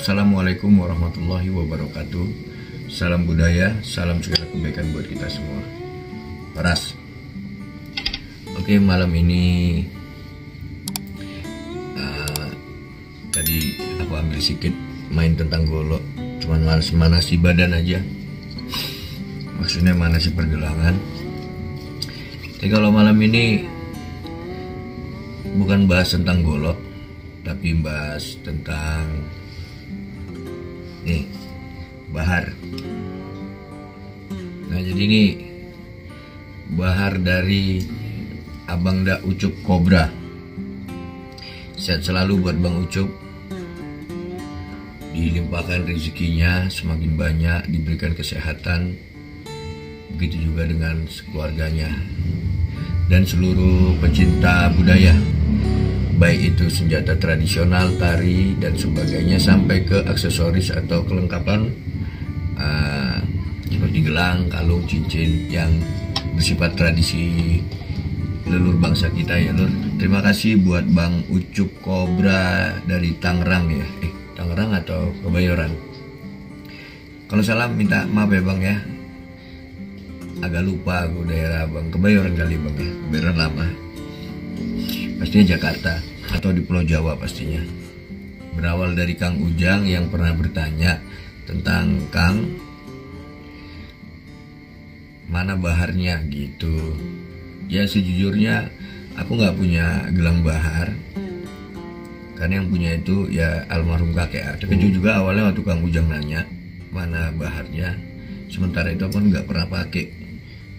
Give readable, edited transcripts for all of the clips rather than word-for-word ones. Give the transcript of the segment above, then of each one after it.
Assalamualaikum warahmatullahi wabarakatuh. Salam budaya, salam segala kebaikan buat kita semua. Paras. Oke, malam ini tadi aku ambil sedikit main tentang golok. Cuman manasi badan aja. Maksudnya manasi pergelangan. Tapi kalau malam ini bukan bahas tentang golok, tapi bahas tentang bahar. Nah, jadi ini bahar dari Abang Da Ucup Kobra. Sehat selalu buat Bang Ucup, dilimpahkan rezekinya semakin banyak, diberikan kesehatan, begitu juga dengan keluarganya dan seluruh pecinta budaya, baik itu senjata tradisional, tari dan sebagainya, sampai ke aksesoris atau kelengkapan seperti gelang, kalung, cincin yang bersifat tradisi leluhur bangsa kita ya Lur. Terima kasih buat Bang Ucup Kobra dari Tangerang ya. Tangerang atau Kebayoran? Kalau salah minta maaf ya Bang ya. Agak lupa aku daerah Bang. Kebayoran kali Bang ya. Kebayoran lama. Pastinya Jakarta atau di Pulau Jawa pastinya. Berawal dari Kang Ujang yang pernah bertanya tentang Kang, mana baharnya gitu. Ya sejujurnya aku nggak punya gelang bahar, karena yang punya itu ya almarhum kakek. Terkejut juga awalnya waktu Kang Ujang nanya mana baharnya, sementara itu aku nggak pernah pakai.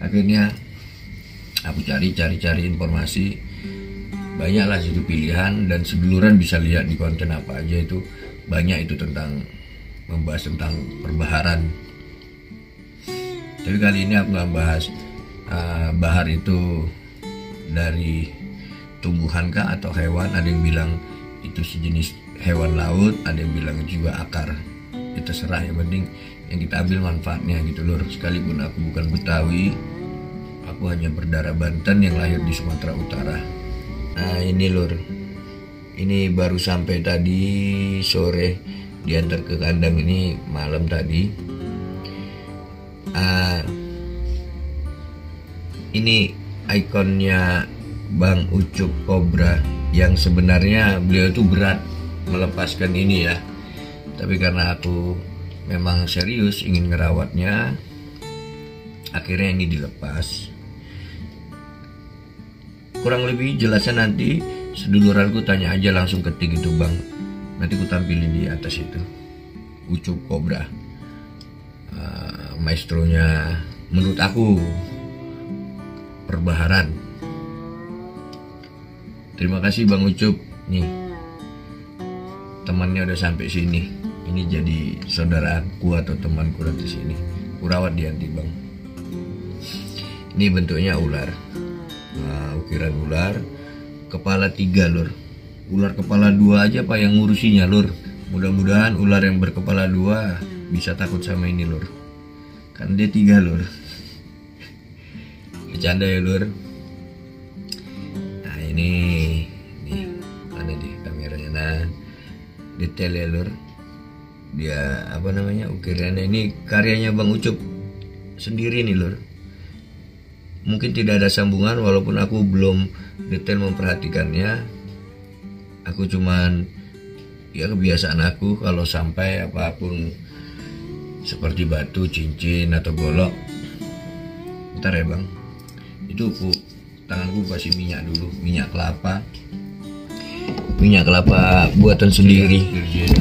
Akhirnya aku cari informasi, banyaklah situ pilihan, dan seduluran bisa lihat di konten apa aja itu banyak itu tentang membahas tentang perbaharan. Tapi kali ini aku nggak bahas bahar itu dari tumbuhan kah atau hewan. Ada yang bilang itu sejenis hewan laut, ada yang bilang juga akar. Itu terserah, yang penting yang kita ambil manfaatnya gitu Lur. Sekalipun aku bukan Betawi, aku hanya berdarah Banten yang lahir di Sumatera Utara. Nah ini Lur, ini baru sampai tadi sore, diantar ke kandang ini malam tadi. Ini ikonnya Bang Ucup Kobra, yang sebenarnya beliau itu berat melepaskan ini ya, tapi karena aku memang serius ingin ngerawatnya, akhirnya ini dilepas. Kurang lebih jelasnya nanti seduluranku tanya aja, langsung ketik itu Bang, nanti ku tampilin di atas itu. Ucup Kobra, maestronya menurut aku perbaharan. Terima kasih Bang Ucup. Nih temannya udah sampai sini. Ini jadi saudaraku atau temanku di sini. Kurawat dia nanti Bang. Ini bentuknya ular. Nah, ukiran ular kepala 3 Lur. Ular kepala 2 aja Pak yang ngurusinya Lur. Mudah-mudahan ular yang berkepala 2 bisa takut sama ini Lur. Kan dia 3 Lur. Bercanda ya Lur. Nah ini mana di kameranya. Nah detail ya Lur. Dia apa namanya, ukirannya ini karyanya Bang Ucup sendiri nih Lur. Mungkin tidak ada sambungan, walaupun aku belum detail memperhatikannya. Aku cuman ya kebiasaan aku kalau sampai apapun seperti batu, cincin atau golok, bentar ya Bang, itu tanganku kasih minyak dulu, minyak kelapa buatan sendiri, virgin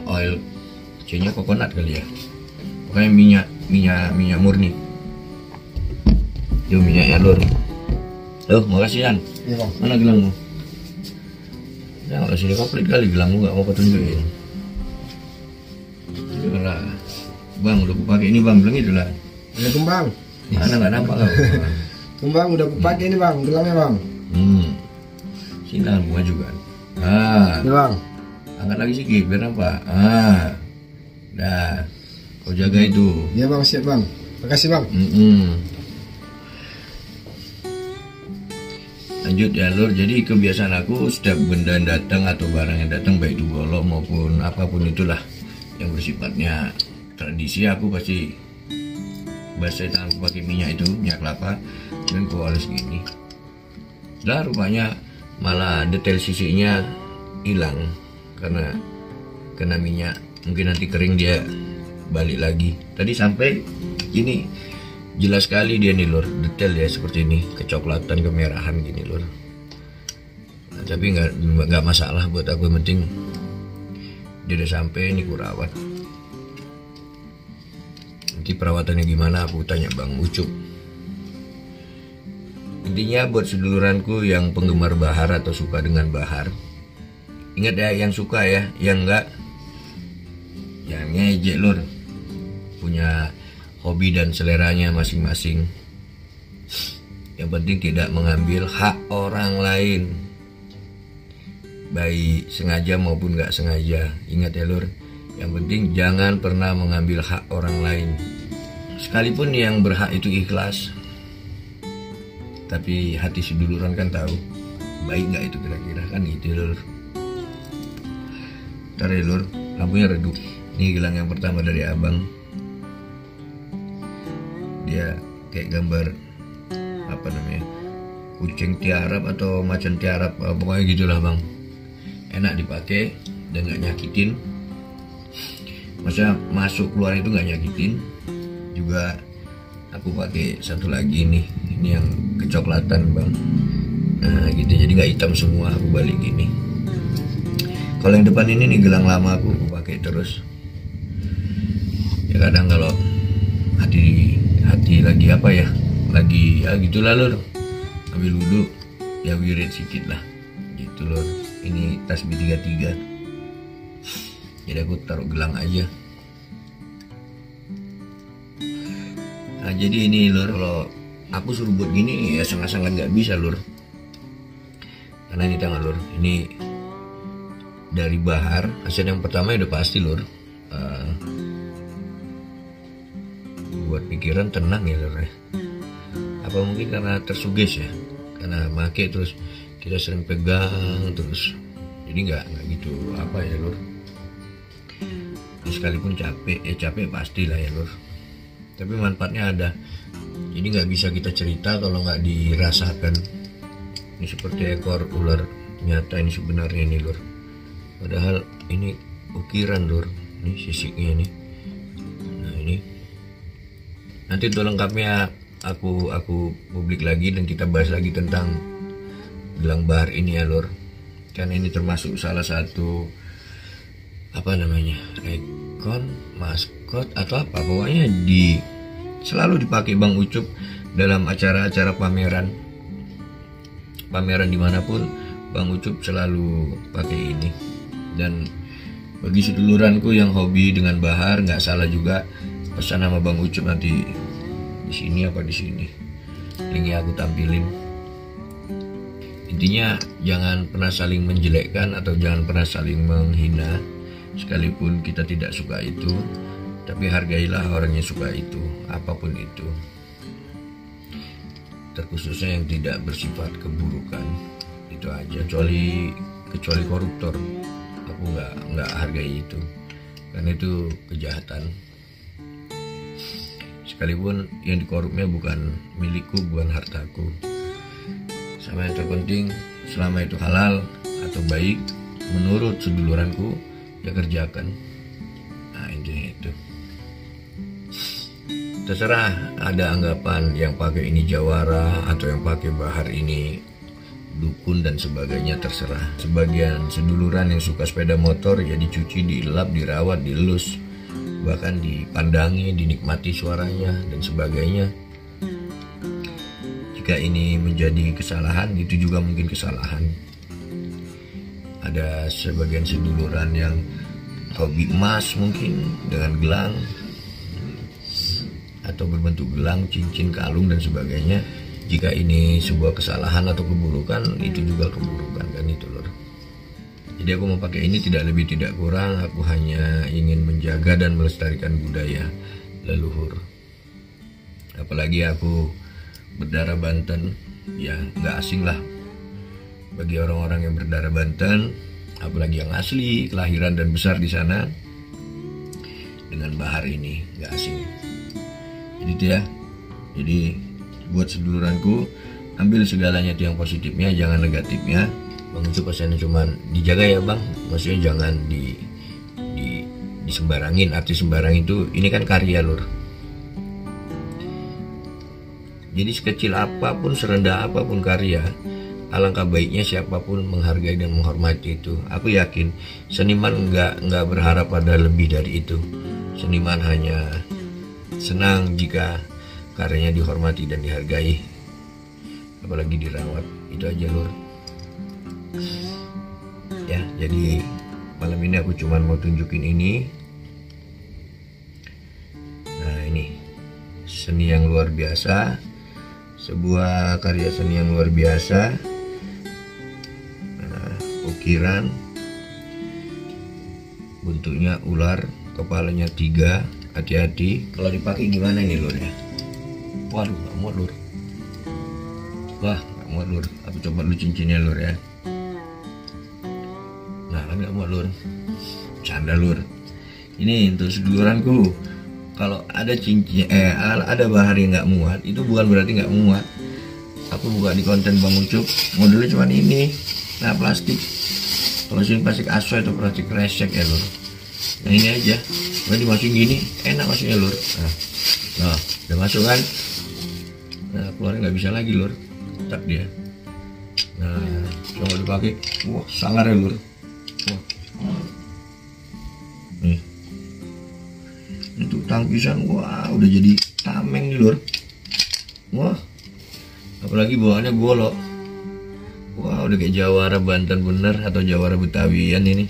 oil, C-nya coconut kali ya, pokoknya minyak murni. Itu minyaknya Lur. Loh, makasih Yan. Iya Bang. Mana gelangmu? Ya kalau sini komplit kali gelangmu, nggak mau ketunjukin. Itulah Bang, udah kupakai ini Bang, bilang itulah. Ini Bang. Mana nggak nampak kau? Bang udah kupakai ini Bang, gelangnya Bang. Sini lah maju kan. Ini Bang. Angkat lagi sedikit biar nampak. Dah. Kau jaga itu. Iya Bang, siap Bang. Makasih Bang. Lanjut ya lur, jadi kebiasaan aku setiap benda yang datang atau barang yang datang, baik itu golok maupun apapun itulah yang bersifatnya tradisi, aku pasti basahi tanganku pakai minyak kelapa, dan ku oles gini. Lah rupanya malah detail sisinya hilang karena kena minyak. Mungkin nanti kering dia balik lagi. Tadi sampai ini jelas sekali dia nih lur, detail ya seperti ini, kecoklatan kemerahan gini lur. Nah, tapi nggak masalah buat aku, yang penting dia udah sampai, ini ku rawat. Nanti perawatannya gimana aku tanya Bang Ucup. Intinya buat seduluranku yang penggemar bahar atau suka dengan bahar, ingat ya, yang suka ya, yang enggak jangan ngejek lur. Punya hobi dan seleranya masing-masing. Yang penting tidak mengambil hak orang lain, baik sengaja maupun nggak sengaja. Ingat ya lur, yang penting jangan pernah mengambil hak orang lain. Sekalipun yang berhak itu ikhlas, tapi hati seduluran kan tahu baik nggak itu kira-kira, kan gitu lur. Ntar ya lur, lampunya redup. Ini gelang yang pertama dari abang. Dia kayak gambar apa namanya, kucing tiarap atau macan tiarap, pokoknya gitulah bang. Enak dipakai dan nggak nyakitin. Maksudnya masuk keluar itu nggak nyakitin. Juga aku pakai satu lagi nih, ini yang kecoklatan bang. Nah gitu, jadi nggak hitam semua, aku balik gini. Kalau yang depan ini nih gelang lama aku pakai terus. Ya kadang kalau hati lagi apa ya, lagi ya gitu lah lur, ambil wudhu ya wirid sedikit lah gitu lur. Ini tasbih 33, jadi aku taruh gelang aja. Nah jadi ini lur, kalau aku suruh buat gini ya sangat-sangat nggak bisa lur, karena ini tangan lur, ini dari bahar. Hasil yang pertama udah pasti lur, buat pikiran tenang ya lur ya. Apa mungkin karena tersuges ya, karena make terus kita sering pegang terus, jadi nggak gitu apa ya lur. Sekalipun capek pastilah ya lur, tapi manfaatnya ada. Jadi nggak bisa kita cerita kalau nggak dirasakan. Ini seperti ekor ular nyata ini sebenarnya ini lur, padahal ini ukiran lur. Ini sisiknya nih. Nah ini nanti untuk lengkapnya aku publik lagi dan kita bahas lagi tentang gelang bahar ini ya lur. Kan ini termasuk salah satu apa namanya, ikon, maskot atau apa, pokoknya selalu dipakai Bang Ucup dalam acara-acara pameran dimanapun. Bang Ucup selalu pakai ini. Dan bagi seduluranku yang hobi dengan bahar, nggak salah juga pesan sama Bang Ucup nanti di sini apa di sini, linknya aku tampilin. Intinya jangan pernah saling menjelekkan atau jangan pernah saling menghina, sekalipun kita tidak suka itu, tapi hargailah orang yang suka itu, apapun itu, terkhususnya yang tidak bersifat keburukan. Itu aja, kecuali koruptor, aku nggak hargai itu, karena itu kejahatan. Sekalipun yang dikorupnya bukan milikku, bukan hartaku. Sama yang terpenting, selama itu halal atau baik menurut seduluranku, ya kerjakan. Nah intinya itu. Terserah ada anggapan yang pakai ini jawara atau yang pakai bahar ini dukun dan sebagainya, terserah. Sebagian seduluran yang suka sepeda motor ya dicuci, dilap, dirawat, dilus, bahkan dipandangi, dinikmati suaranya dan sebagainya. Jika ini menjadi kesalahan, itu juga mungkin kesalahan. Ada sebagian seduluran yang hobi emas mungkin dengan gelang atau berbentuk gelang, cincin, kalung dan sebagainya. Jika ini sebuah kesalahan atau keburukan, itu juga keburukan kan itu lor. Jadi aku mau pakai ini tidak lebih tidak kurang, aku hanya ingin menjaga dan melestarikan budaya leluhur. Apalagi aku berdarah Banten, ya nggak asing lah bagi orang-orang yang berdarah Banten, apalagi yang asli, kelahiran dan besar di sana, dengan bahar ini nggak asing. Jadi itu ya. Jadi buat seduluranku, ambil segalanya itu yang positifnya, jangan negatifnya. Bang Ucup pesannya cuman dijaga ya bang, maksudnya jangan disembarangin. Arti sembarang itu, ini kan karya lur. Jadi sekecil apapun, serendah apapun karya, alangkah baiknya siapapun menghargai dan menghormati itu. Aku yakin seniman nggak berharap pada lebih dari itu. Seniman hanya senang jika karyanya dihormati dan dihargai, apalagi dirawat. Itu aja lur. Ya, jadi malam ini aku cuman mau tunjukin ini. Nah, ini seni yang luar biasa, sebuah karya seni yang luar biasa. Nah, ukiran, bentuknya ular, kepalanya 3. Hati-hati kalau dipakai gimana ini lur ya. Waduh, gak muat lur. Wah, gak muat lur. Aku coba dulu cincinnya lur ya. Nah, kan gak muat lur. Canda lur. Ini untuk seduluranku, kalau ada cincin ada bahar yang nggak muat, itu bukan berarti nggak muat. Aku buka di konten Bang Ucup, modelnya cuma ini. Nah, plastik. Kalau sini plastik asoy atau plastik resek ya lur. Nah, ini aja. Udah dimasukin gini, enak masuknya lur. Nah, udah masuk kan. Nah, keluarnya nggak bisa lagi lur. Tak dia. Nah, coba dipakai. Wah, sangar ya lur. Wah. Nih. Itu tangkisan, wah udah jadi tameng nih lur. Wah, apalagi bawaannya golok. Wah, udah kayak jawara Banten bener, atau jawara Betawian ini.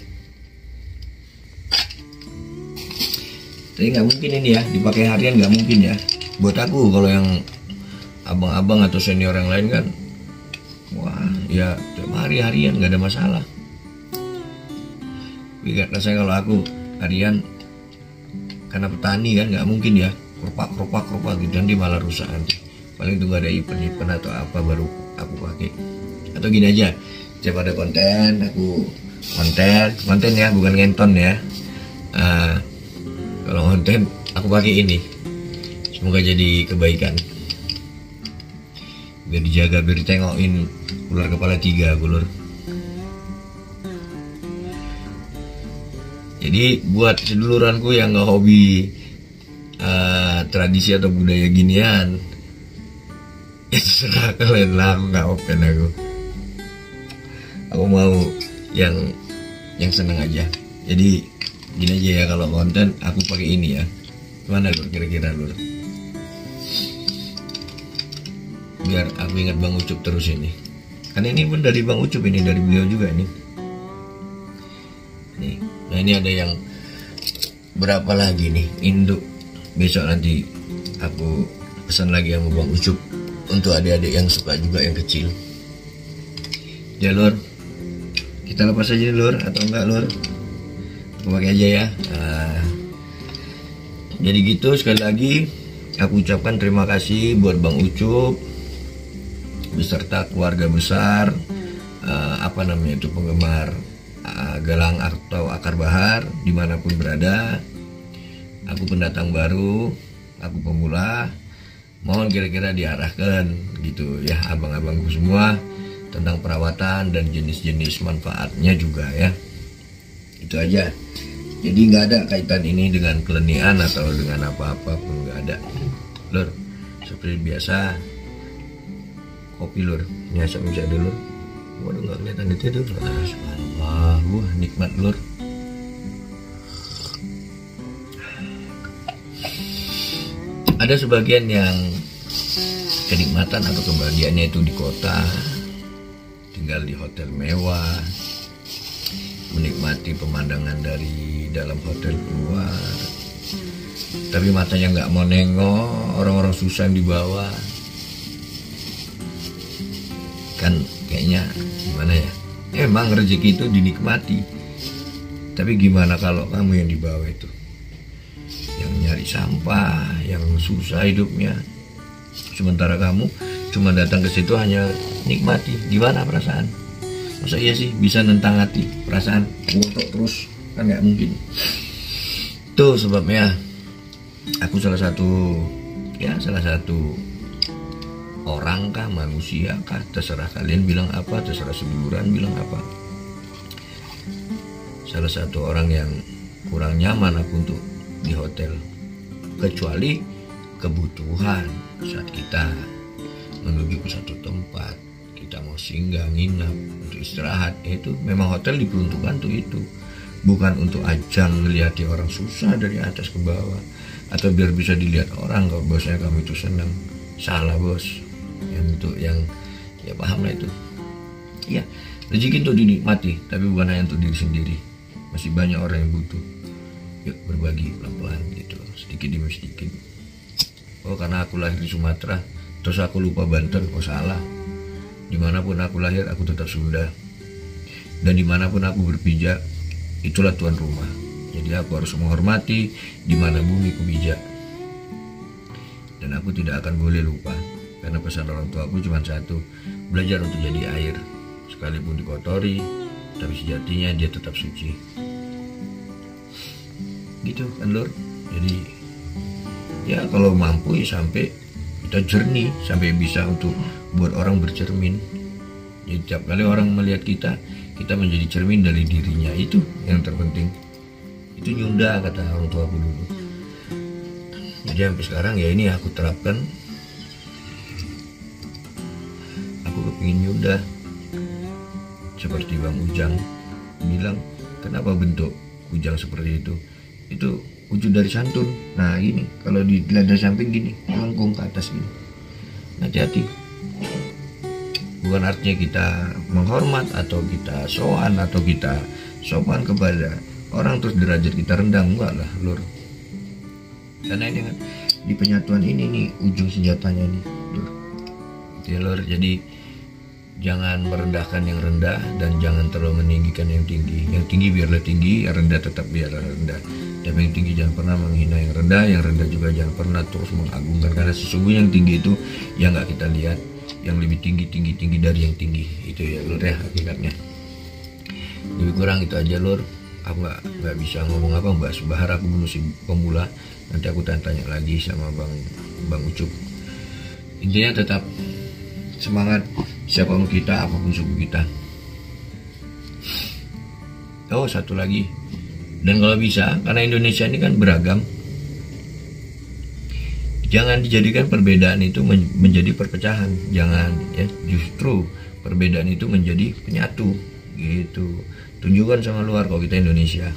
Tapi nggak mungkin ini ya, dipakai harian nggak mungkin ya. Buat aku, kalau yang abang-abang atau senior yang lain kan, wah ya tiap hari harian nggak ada masalah. Tapi rasanya kalau aku harian, karena petani kan nggak mungkin ya kerupak gitu, nanti malah rusak nanti. Paling tunggu ada event atau apa baru aku pakai. Atau gini aja, setiap ada konten aku konten ya, bukan ngenton ya. Kalau konten aku pakai ini, semoga jadi kebaikan, biar dijaga, biar ditengokin ular kepala 3 ulur. Jadi buat seduluranku yang nggak hobi tradisi atau budaya ginian, ya terserah kalian lah, aku nggak open aku. Aku mau yang seneng aja. Jadi gini aja ya, kalau konten aku pakai ini ya. Gimana lur kira-kira lur? Biar aku ingat Bang Ucup terus ini. Karena ini pun dari Bang Ucup, ini dari beliau juga nih. Nih. Nah, ini ada yang berapa lagi nih induk. Besok nanti aku pesan lagi sama Bang Ucup untuk adik-adik yang suka juga, yang kecil. Ya lur, kita lepas aja lur, atau enggak lur? Aku pakai aja ya. Nah, jadi gitu, sekali lagi aku ucapkan terima kasih buat Bang Ucup beserta keluarga besar, penggemar galang atau akar bahar dimanapun berada. Aku pendatang baru, aku pemula, mohon kira-kira diarahkan gitu ya abang-abangku semua tentang perawatan dan jenis-jenis manfaatnya juga ya. Itu aja. Jadi nggak ada kaitan ini dengan kelenian atau dengan apa-apa pun, nggak ada. Lur, seperti biasa kopi lur, ini asap bisa dulu. Waduh, nggak kelihatan itu tuh. Subhanallah, wah nikmat lur. Ada sebagian yang kenikmatan atau kebahagiaannya itu di kota, tinggal di hotel mewah, menikmati pemandangan dari dalam hotel keluar, tapi matanya nggak mau nengok orang-orang susah yang di bawah. Kan kayaknya gimana ya, emang rezeki itu dinikmati, tapi gimana kalau kamu yang di bawah itu, yang nyari sampah, yang susah hidupnya, sementara kamu cuma datang ke situ hanya nikmati. Gimana perasaan? Masa iya sih bisa nentang hati, perasaan, ngotot terus, kan nggak mungkin. Tuh sebabnya aku salah satu orang kah, manusia kah, terserah kalian bilang apa, terserah seduluran bilang apa. Salah satu orang yang kurang nyaman aku untuk di hotel, kecuali kebutuhan saat kita menuju ke satu tempat, kita mau singgah, nginap, untuk istirahat, itu memang hotel diperuntukkan untuk itu, bukan untuk ajang ngeliati orang susah dari atas ke bawah, atau biar bisa dilihat orang kalau bosnya kamu itu senang. Salah bos, yang untuk yang ya paham lah itu. Ya rezeki untuk dinikmati, tapi bukan hanya untuk diri sendiri. Masih banyak orang yang butuh. Yuk berbagi pelan-pelan gitu, sedikit demi sedikit. Oh karena aku lahir di Sumatera, terus aku lupa Banten, oh salah. Dimanapun aku lahir, aku tetap Sunda. Dan dimanapun aku berpijak, itulah tuan rumah. Jadi aku harus menghormati di mana bumi ku bijak. Dan aku tidak akan boleh lupa, karena pesan orang tua aku cuma satu, belajar untuk jadi air. Sekalipun dikotori, tapi sejatinya dia tetap suci. Gitu kan Lur. Jadi ya kalau mampu ya sampai kita jernih, sampai bisa untuk buat orang bercermin. Jadi tiap kali orang melihat kita menjadi cermin dari dirinya, itu yang terpenting. Itu nyunda kata orang tua aku dulu. Jadi sampai sekarang ya ini aku terapkan. Aku kepingin nyunda seperti Bang Ujang bilang, kenapa bentuk Ujang seperti itu? Itu wujud dari santun. Nah gini, kalau di dada samping gini, melengkung ke atas gini. Hati-hati. Bukan artinya kita menghormat atau kita sowan atau kita sopan kepada orang terus derajat kita rendah, enggak lah Lur. Karena ini kan di penyatuan ini nih ujung senjatanya nih Lur. Ya Lur, jadi jangan merendahkan yang rendah dan jangan terlalu meninggikan yang tinggi. Yang tinggi biarlah tinggi, yang rendah tetap biarlah rendah. Tapi yang tinggi jangan pernah menghina yang rendah juga jangan pernah terus mengagungkan. Karena sesungguhnya yang tinggi itu yang nggak kita lihat, yang lebih tinggi dari yang tinggi. Itu ya Lur ya hakikatnya. Lebih kurang itu aja Lur. Aku nggak bisa ngomong apa, Mbak Subahar, aku masih pemula. Nanti aku tanya lagi sama Bang Ucup. Intinya tetap semangat, siapapun kita, apapun suku kita. Oh satu lagi, dan kalau bisa, karena Indonesia ini kan beragam, jangan dijadikan perbedaan itu menjadi perpecahan. Jangan ya, justru perbedaan itu menjadi penyatu gitu. Tunjukkan sama luar kalau kita Indonesia,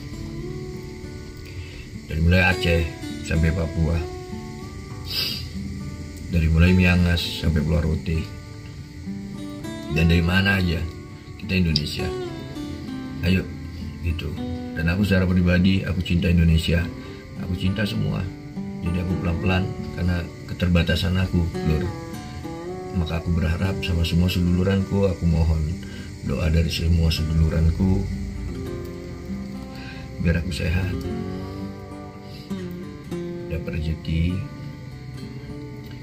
dari mulai Aceh sampai Papua, dari mulai Miangas sampai Pulau Rote, dan dari mana aja kita Indonesia. Ayo gitu. Dan aku secara pribadi, aku cinta Indonesia, aku cinta semua. Jadi aku pelan-pelan karena keterbatasan aku Lur. Maka aku berharap sama semua seduluranku, aku mohon doa dari semua seduluranku biar aku sehat, dapat rezeki,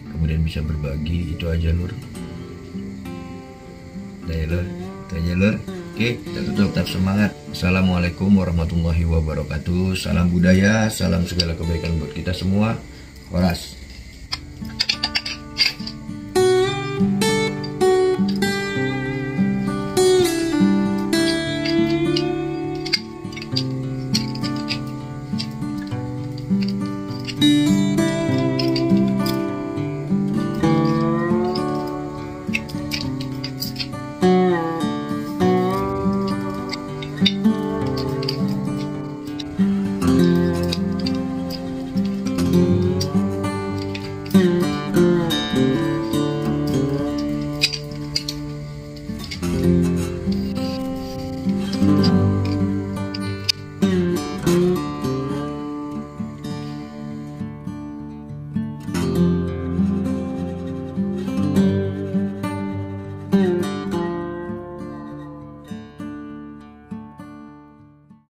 kemudian bisa berbagi. Itu aja Lur. Udah ya Lur, itu aja Lur. Oke, kita tutup, tetap semangat. Assalamualaikum warahmatullahi wabarakatuh. Salam budaya, salam segala kebaikan buat kita semua. Horas.